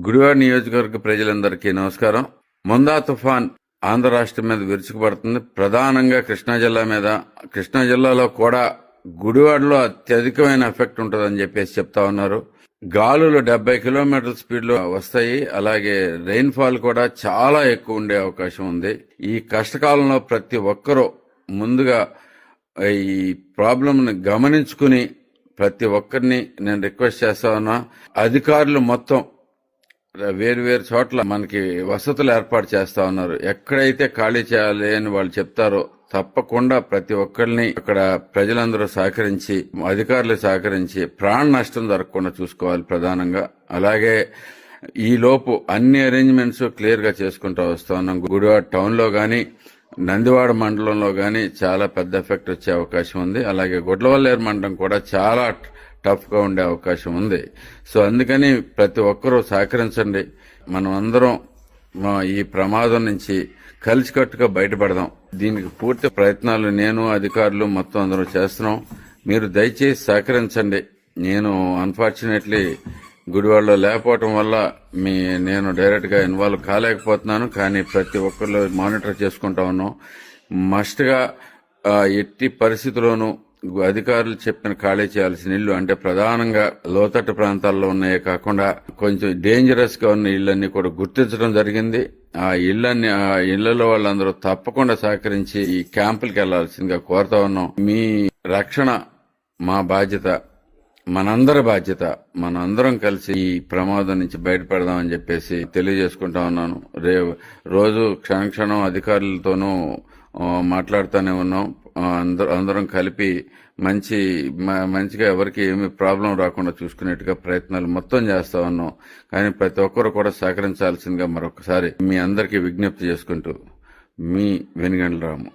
గుడివాడ నియోజకవర్గ ప్రజలందరికీ నమస్కారం. ముందా తుఫాన్ ఆంధ్ర రాష్ట్రం మీద విరుచుకుపడుతుంది. ప్రధానంగా కృష్ణా జిల్లా మీద. కృష్ణా జిల్లాలో కూడా గుడివాడలో అత్యధికమైన ఎఫెక్ట్ ఉంటుందని చెప్పేసి చెప్తా ఉన్నారు. గాలులు 70 కిలోమీటర్ల స్పీడ్ లో వస్తాయి. అలాగే రెయిన్ఫాల్ కూడా చాలా ఎక్కువ ఉండే అవకాశం ఉంది. ఈ కష్టకాలంలో ప్రతి ఒక్కరూ ముందుగా ఈ ప్రాబ్లం ని గమనించుకుని ప్రతి ఒక్కరిని నేను రిక్వెస్ట్ చేస్తా ఉన్నా. అధికారులు మొత్తం వేరు చోట్ల మనకి వసతులు ఏర్పాటు చేస్తా ఉన్నారు. ఎక్కడైతే ఖాళీ చేయాలి అని వాళ్ళు చెప్తారో తప్పకుండా ప్రతి ఒక్కరిని అక్కడ ప్రజలందరూ సహకరించి, అధికారులు సహకరించి ప్రాణ నష్టం జరగకుండా చూసుకోవాలి ప్రధానంగా. అలాగే ఈ లోపు అన్ని అరేంజ్మెంట్స్ క్లియర్ గా చేసుకుంటూ వస్తా ఉన్నాం. గుడివాడ టౌన్ లో గాని, నందివాడ మండలంలో గాని చాలా పెద్ద ఎఫెక్ట్ వచ్చే అవకాశం ఉంది. అలాగే గుడ్లవల్లేరు మండలం కూడా చాలా టఫ్ గా ఉండే అవకాశం ఉంది. సో అందుకని ప్రతి ఒక్కరూ సహకరించండి. మనం అందరం ఈ ప్రమాదం నుంచి కలిసికట్టుగా బయటపడదాం. దీనికి పూర్తి ప్రయత్నాలు నేను, అధికారులు మొత్తం అందరూ చేస్తున్నాం. మీరు దయచేసి సహకరించండి. నేను అన్ఫార్చునేట్లీ గుడివాడలో లేకపోవటం వల్ల నేను డైరెక్ట్ గా ఇన్వాల్వ్ కాలేకపోతున్నాను. కానీ ప్రతి ఒక్కరు మానిటర్ చేసుకుంటా ఉన్నాం. మస్ట్ గా ఎట్టి పరిస్థితుల్లోనూ అధికారులు చెప్పిన ఖాళీ చేయాల్సిన ఇళ్లు, అంటే ప్రధానంగా లోతట్టు ప్రాంతాల్లో ఉన్నాయే కాకుండా కొంచెం డేంజరస్ గా ఉన్న ఇళ్లన్నీ కూడా గుర్తించడం జరిగింది. ఆ ఇళ్లలో వాళ్ళందరూ తప్పకుండా సహకరించి ఈ క్యాంపులకు వెళ్లాల్సిందిగా కోరుతా ఉన్నాం. మీ రక్షణ మా బాధ్యత, మనందరి బాధ్యత. మనందరం కలిసి ఈ ప్రమాదం నుంచి బయటపడదామని చెప్పేసి తెలియజేసుకుంటా ఉన్నాను. రోజు క్షణం అధికారులతోనూ మాట్లాడుతూనే ఉన్నాం. అందరం కలిపి మంచిగా ఎవరికి ఏమి ప్రాబ్లం రాకుండా చూసుకునేట్టుగా ప్రయత్నాలు మొత్తం చేస్తా ఉన్నాం. కానీ ప్రతి ఒక్కరు కూడా సహకరించాల్సిందిగా మరొకసారి మీ అందరికీ విజ్ఞప్తి చేసుకుంటూ, మీ వెనుగండ్ల రాము.